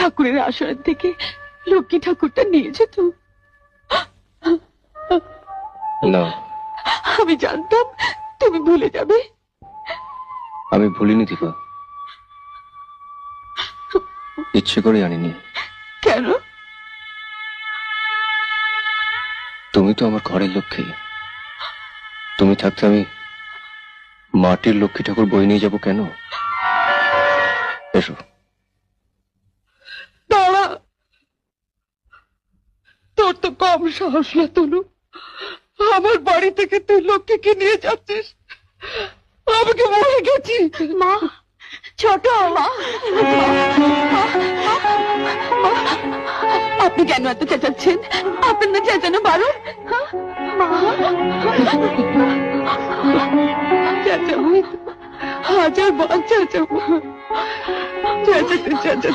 ঠাকুরের আসনের থেকে লক্ষ্মী ঠাকুরটা নিয়ে যেত? না, আমি জানতাম তুমি ভুলে যাবে। আমি ভুলিনি দীপা, ইচ্ছে করে আনিনি। কেন? তুমি তো আমার ঘরের লক্ষ্মী, তুমি থাকতে আমি মাটির লক্ষ্মী ঠাকুর বই নিয়ে যাবো কেন? এসো। দাঁড়া, তোর তো কম সাহস না তনু, আমার বাড়ি থেকে তুই লক্ষ্মীকে নিয়ে যাচ্ছিস। আমি কি মরে গেছি? মা, ছোট মা, আপনি কেন এত চেঁচাচ্ছেন? আপনার না চেঁচানো বারণ? চেঁচাবো, হাজার বার চেঁচাবো, চেঁচাতে চেঁচাতে